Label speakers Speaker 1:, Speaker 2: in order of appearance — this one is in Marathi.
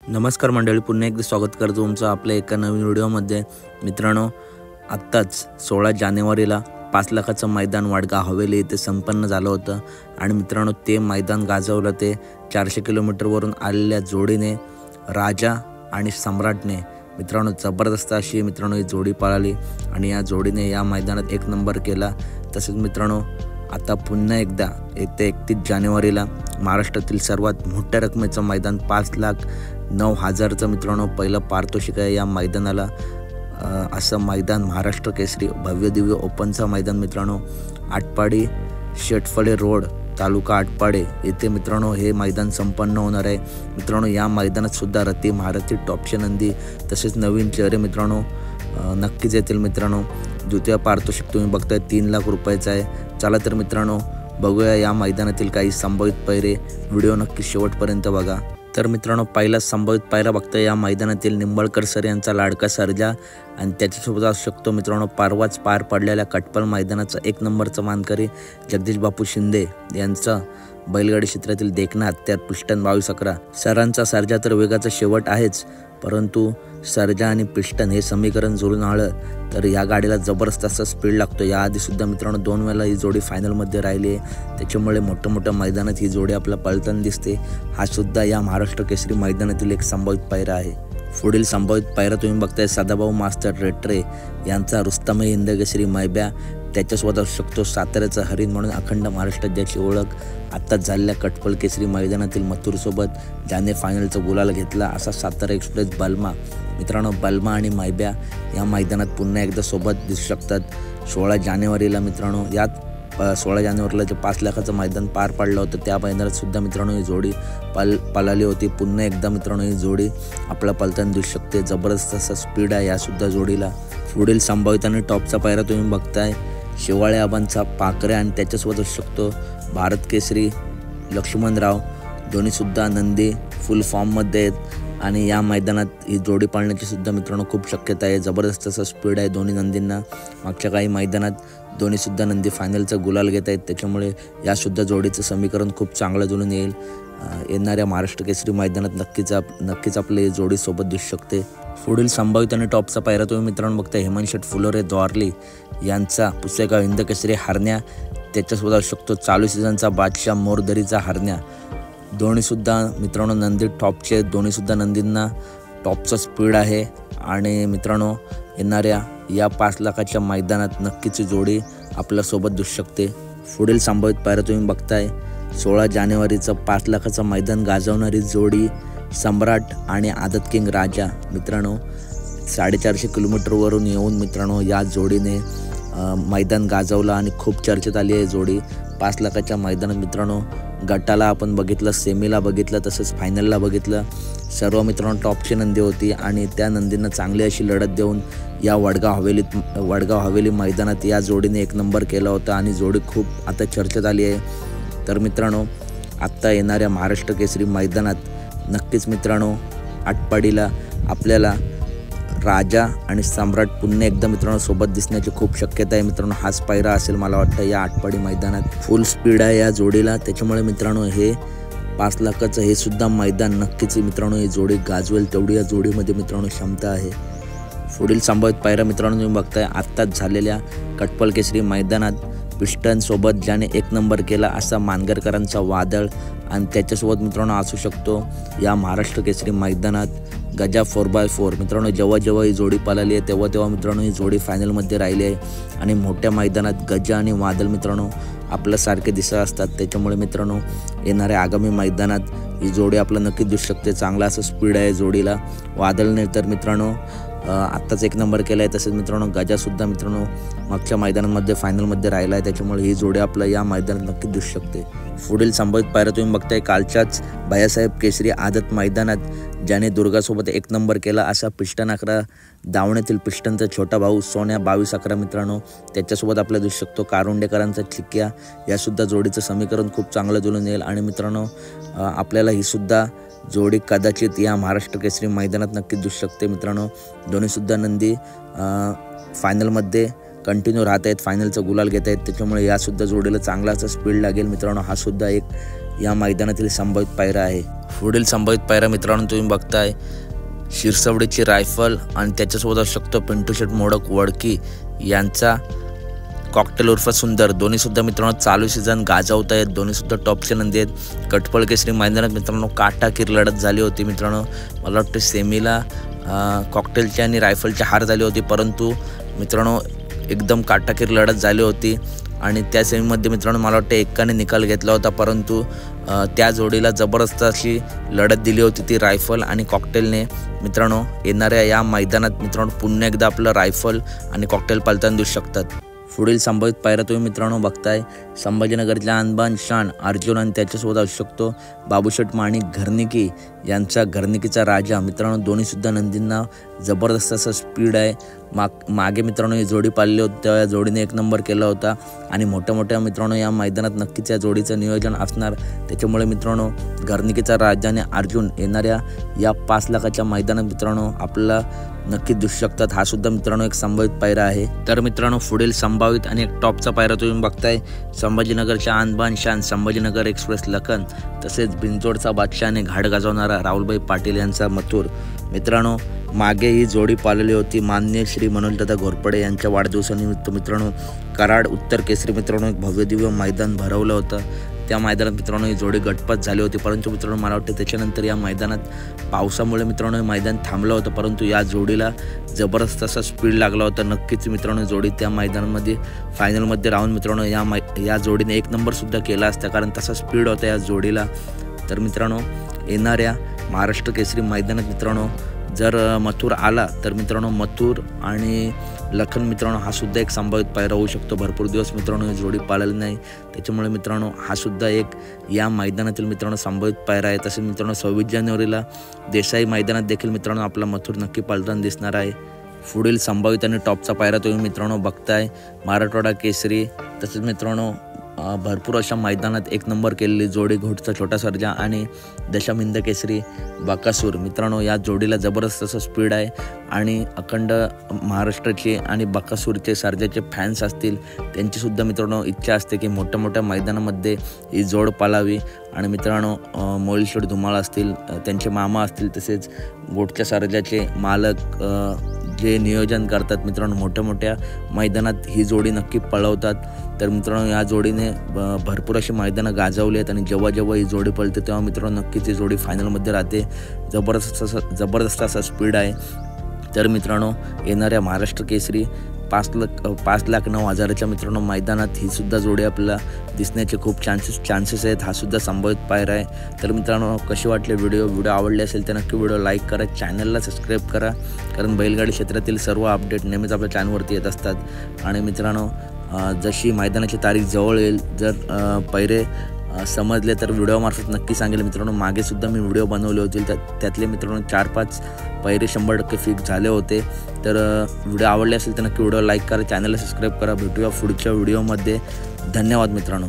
Speaker 1: नमस्कार मंडळी, पुन्हा एकदा स्वागत करतो तुमचं आपल्या एका नवीन व्हिडिओमध्ये। मित्रांनो, आत्ताच 16 जानेवारीला 5 लाखाचं मैदान वाडगाव हवेली येथे संपन्न झालं होतं आणि मित्रांनो ते मैदान गाजवलं ते 400 किलोमीटरवरून आलेल्या जोडीने राजा आणि सम्राटने। मित्रांनो जबरदस्त अशी मित्रांनो ही जोडी पळाली आणि या जोडीने या मैदानात एक नंबर केला। तसेच मित्रांनो आता पुन्हा एकदा येत्या 31 जानेवारीला महाराष्ट्रातील सर्वात मोठ्या रकमेचं मैदान 5,09,000चं मित्रांनो पहिलं पारितोषिक आहे या मैदानाला। असं मैदान महाराष्ट्र केसरी भव्य दिव्य ओपनचं मैदान मित्रांनो आटपाडी शेटफळे रोड तालुका आटपाडे येथे मित्रांनो हे मैदान संपन्न होणार आहे। मित्रांनो या मैदानात सुद्धा रती महारथी टॉपचे नंदी तसेच नवीन चेहरे मित्रांनो नक्कीच येतील। मित्रांनो द्वितीय पारितोषिक तुम्ही बघताय 3 लाख रुपयाचं आहे। चला तर मित्रांनो बघूया या मैदानातील काही संभावित पैरे, व्हिडिओ नक्की शेवटपर्यंत बघा। तर मित्रांनो पहिला संभावित पायरा बघताय या मैदानातील निंबाळकर सर यांचा लाडका सर्जा आणि त्याच्यासोबत असू शकतो मित्रांनो परवाच पार पडलेल्या कटपल मैदानाचा 1 नंबरचा मानकरी जगदीश बापू शिंदे यांचा बैलगाडी क्षेत्रातील देखणा हत्यार पिस्टन 2211 सरांचा सर्जा। तर वेगाचा शेवट आहेच, परंतु सर्जा आणि पिस्टन हे समीकरण जुळून आलं तर या गाडीला जबरदस्त असा स्पीड लागतो। याआधी सुद्धा मित्रांनो 2 वेळा ही जोडी फायनलमध्ये राहिली आहे, त्याच्यामुळे मोठ्या मैदानात ही जोडी आपल्याला पळताना दिसते। हा सुद्धा या महाराष्ट्र केसरी मैदानातील एक संभावित पायरा आहे। पुढील संभावित पायरा तुम्ही बघताय सदाभाऊ मास्तर रेट्रे यांचा रुस्तम हिंद केसरी मैब्या, त्याच्यासोबत असू शकतो साताऱ्याचा हरिण म्हणून अखंड महाराष्ट्रात ज्याची ओळख आत्ताच झालेल्या कटपल केसरी मैदानातील मथुरसोबत ज्याने फायनलचा गुलाल घेतला असा सातारा एक्सप्रेस बलमा। मित्रांनो बलमा आणि मैब्या या मैदानात पुन्हा एकदा सोबत दिसू शकतात 16 जानेवारीला। मित्रांनो यात 16 जानेवारीला जे 5 लाखाचं मैदान पार पडलं होतं त्या मैदानात सुद्धा मित्रांनो ही जोडी पळाली होती। पुन्हा एकदा मित्रांनो ही जोडी आपला पळताना दिसू शकते। जबरदस्त असा स्पीड आहे या सुद्धा जोडीला। पुढील संभावित आणि टॉपचा पायरा तुम्ही बघताय शिवाळे आबांचा पाकरे आणि त्याच्यासोबत असू शकतो भारत केसरी लक्ष्मणराव, दोन्ही सुद्धा नंदी फुल फॉर्ममध्ये आहेत आणि या मैदानात ही जोडी पाळण्याची सुद्धा मित्रांनो खूप शक्यता आहे। जबरदस्त असा स्पीड आहे दोन्ही नंदींना। मागच्या काही मैदानात दोन्ही सुद्धा नंदी फायनलचा गुलाल घेत आहेत, त्याच्यामुळे या सुद्धा जोडीचं समीकरण खूप चांगलं जुळून येईल। येणाऱ्या महाराष्ट्र केसरी मैदानात नक्कीच आपले जोडी सोबत दिसू शकते। पुढील संभावित आणि टॉपचा पायरा तुम्ही मित्रांनो बघताय हेमंत फुलोरे द्वारली यांचा पुसेगाव हिंद केसरी हरण्या, त्याच्यासोबत असू शकतो चालू सीझनचा बादशाह मोरदरीचा हरण्या। दोन्ही सुद्धा मित्रांनो नंदी टॉपचे, दोन्ही सुद्धा नंदींना टॉपचा स्पीड आहे आणि मित्रांनो येणाऱ्या या 5 लाखाच्या मैदानात नक्कीच जोडी आपल्यासोबत दिसू शकते। पुढील संभावित पायरा तुम्ही बघताय 16 जानेवारीचं 5 लाखाचं मैदान गाजवणारी जोडी सम्राट आणि आदत किंग राजा। मित्रांनो 450 किलोमीटरवरून येऊन मित्रांनो या जोडीने मैदान गाजवलं आणि खूप चर्चेत आली आहे जोडी। 5 लाखाच्या मैदानात मित्रांनो गटाला आपण बघितलं, सेमीला बघितलं, तसंच फायनलला बघितलं, सर्व मित्रांनो टॉपची नंदी होती आणि त्या नंदींना चांगली अशी लढत देऊन या वडगाव हवेली मैदानात या जोडीने 1 नंबर केला होता आणि जोडी खूप आता चर्चेत आली आहे। तर मित्रांनो आत्ता येणाऱ्या महाराष्ट्र केसरी मैदानात नक्कीच मित्रांनो आटपाडीला आपल्याला राजा आणि सम्राट पुन्हा एकदा मित्रांनो सोबत दिसण्याची खूप शक्यता आहे। मित्रांनो हाच पायरा असेल मला वाटतं या आटपाडी मैदानात। फुल स्पीड आहे या जोडीला, त्याच्यामुळे मित्रांनो हे 5 लाखाचं हे सुद्धा मैदान नक्कीच मित्रांनो ही जोडी गाजवेल तेवढी या जोडीमध्ये मित्रांनो क्षमता आहे। पुढील संभावित पायरा मित्रांनो तुम्ही बघताय आत्ताच झालेल्या कटपल केसरी मैदानात पिस्टन सोबत ज्याने 1 नंबर केला असा मानगरकरांचा वादळ आणि त्याच्यासोबत मित्रांनो असू शकतो या महाराष्ट्र केसरी मैदानात गजा 4x4। मित्रांनो जेव्हा ही जोडी पळाली आहे तेव्हा मित्रांनो ही जोडी फायनलमध्ये राहिली आहे आणि मोठ्या मैदानात गजा आणि वादळ मित्रांनो आपल्यासारखे दिसत असतात, त्याच्यामुळे मित्रांनो येणाऱ्या आगामी मैदानात ही जोडी आपल्याला नक्कीच दिसू शकते। चांगला असं स्पीड आहे जोडीला। वादळने तर मित्रांनो आत्ताच 1 नंबर केला आहे, तसेच मित्रांनो गजासुद्धा मित्रांनो मागच्या मैदानामध्ये फायनलमध्ये राहिला आहे, त्याच्यामुळे ही जोडी आपल्या या मैदानात नक्कीच दिसू शकते। पुढील संभावित पायरा तुम्ही बघताय कालच्याच भैयासाहेब केसरी आदत मैदानात ज्याने दुर्गासोबत 1 नंबर केला असा पिस्टन 11 दावण्यातील पिस्टनचा छोटा भाऊ सोन्या 2211 मित्रांनो त्याच्यासोबत आपल्याला दिसू शकतो कारुंडेकरांचा चिक्क्या। यासुद्धा जोडीचं समीकरण खूप चांगलं जुळून येईल आणि मित्रांनो आपल्याला ही सुद्धा जोडी कदाचित या महाराष्ट्र केसरी मैदानात नक्कीच दिसू शकते। मित्रांनो दोन्ही सुद्धा नंदी फायनलमध्ये कंटिन्यू राहत आहेत, फायनलचा गुलाल घेत आहेत, त्याच्यामुळे यासुद्धा जोडीला चांगला असा स्पीड लागेल। मित्रांनो हा सुद्धा एक या मैदानातील संभावित पायरा आहे। पुढील संभावित पायरा मित्रांनो तुम्ही बघताय शिरसवडीची रायफल आणि त्याच्यासोबत असू शकतो पिंटू शेट मोडक वडकी यांचा कॉकटेल उर्फ सुंदर। दोन्ही सुद्धा मित्रांनो चालू सीझन गाजवत आहेत, दोन्ही सुद्धा टॉपचे नंदी आहेत। कटपळ केसरी मैदानात मित्रांनो काटाकीर लढत झाली होती मित्रांनो। मला वाटतं सेमीला कॉकटेलची आणि रायफलची हार झाली होती, परंतु मित्रांनो एकदम काटाकीर लढत झाली होती आणि त्या सेमीमध्ये मित्रांनो मला वाटतं एकाने निकाल घेतला होता, परंतु त्या जोडीला जबरदस्त अशी लढत दिली होती ती रायफल आणि कॉकटेलने। मित्रांनो येणाऱ्या या मैदानात मित्रांनो पुन्हा एकदा आपलं रायफल आणि कॉकटेल पलताना दिसू शकतात। पुढील संभावित पायरा तुम्ही मित्रांनो बघताय संभाजीनगरच्या अनबान शान अर्जुन आणि त्याच्यासोबत असू शकतो बाबूशेठ माणिक घरनिकी यांचा घरनिकीचा राजा। मित्रांनो दोन्ही सुद्धा नंदींना जबरदस्त असं स्पीड आहे। मागे मित्रांनो ही जोडी पाळली होती तेव्हा या जोडीने एक नंबर केला होता आणि मोठ्या मित्रांनो या मैदानात नक्कीच या जोडीचं नियोजन असणार। त्याच्यामुळे मित्रांनो घरनिकीचा राजा आणि अर्जुन येणाऱ्या या 5 लाखाच्या मैदानात मित्रांनो आपल्याला नक्की दिसू शकतात। हा सुद्धा मित्रांनो एक संभावित पायरा आहे। तर मित्रांनो पुढील संभावित आणि एक टॉपचा पायरा तुम्ही बघताय संभाजीनगरच्या अनबान शान संभाजीनगर एक्सप्रेस लखन तसेच बिंजोडचा बादशाह आणि घाट गाजवणारा राहुलभाई पाटील यांचा मथुर। मित्रांनो मागे ही जोडी पाळलेली होती माननीय श्री मनोजदादा घोरपडे यांच्या वाढदिवसानिमित्त मित्रांनो कराड उत्तर केसरी मित्रांनो एक भव्य दिव्य मैदान भरवलं होतं। त्या मैदानात मित्रांनो ही जोडी गटपात झाली होती, परंतु मित्रांनो मला वाटतं त्याच्यानंतर या मैदानात पावसामुळे मित्रांनो हे मैदान थांबलं होतं, परंतु या जोडीला जबरदस्त असा स्पीड लागला होता। नक्कीच मित्रांनो जोडी त्या मैदानामध्ये फायनलमध्ये राहून मित्रांनो या जोडीने एक नंबरसुद्धा केला असता, कारण तसा स्पीड होता या जोडीला। तर मित्रांनो येणाऱ्या महाराष्ट्र केसरी मैदानात मित्रांनो जर मथुर आला तर मित्रांनो मथुर आणि लखन मित्रांनो हा सुद्धा एक संभावित पायरा होऊ शकतो। भरपूर दिवस मित्रांनो ही जोडी पाळली नाही, त्याच्यामुळे मित्रांनो हा सुद्धा एक या मैदानातील मित्रांनो संभावित पायरा आहे। तसेच मित्रांनो 26 जानेवारीला देसाई मैदानात देखील मित्रांनो आपला मथुर नक्की पाळताना दिसणार आहे। पुढील संभावित आणि टॉपचा पायरा तुम्ही मित्रांनो बघताय मराठवाडा केसरी तसेच मित्रांनो भरपूर अशा मैदानात एक नंबर केलेली जोडी घोटचा छोटा सर्जा आणि दशमिंद केसरी बाकासूर। मित्रांनो या जोडीला जबरदस्त असं स्पीड आहे आणि अखंड महाराष्ट्राचे आणि बाकासूरचे सर्जाचे फॅन्स असतील त्यांचीसुद्धा मित्रांनो इच्छा असते की मोठ्या मैदानामध्ये ही जोड पाळावी। आणि मित्रांनो मोळीशेठ धुमाळ असतील त्यांचे मामा असतील तसेच घोटच्या सर्जाचे मालक जे नियोजन करतात मित्रांनो मोठ्या मैदानात ही जोडी नक्की पळवतात। तर मित्रांनो या जोडीने भरपूर अशी मैदानं गाजवली आहेत आणि जेव्हा ही जोडी पळते तेव्हा मित्रांनो नक्कीच ही जोडी फायनलमध्ये राहते। जबरदस्त असा स्पीड आहे। तर मित्रांनो येणाऱ्या महाराष्ट्र केसरी 5,09,000च्या मित्रांनो मैदानात ही सुद्धा जोडी आपल्याला दिसण्याचे खूप चान्सेस आहेत। हा सुद्धा संभावित पायरा आहे। तर मित्रांनो कशी वाटले व्हिडिओ आवडले असेल तर नक्की व्हिडिओ लाईक करा, चॅनलला सबस्क्राईब करा, कारण बैलगाडी क्षेत्रातील सर्व अपडेट नेहमीच आपल्या चॅनलवरती येत असतात। आणि मित्रांनो जशी मैदानाची तारीख जवळ येईल जर पैरे समजले तर व्हिडिओमार्फत नक्की सांगेल मित्रांनो। मागे सुद्धा मी व्हिडिओ बनवले होते त्यातले मित्रांनो 4-5 पैरे 100% फिक्स झाले होते। तर व्हिडिओ आवडले असेल तर नक्की व्हिडिओ लाईक करा, चॅनलला सबस्क्राईब करा। भेटूया पुढच्या व्हिडिओमध्ये। धन्यवाद मित्रांनो।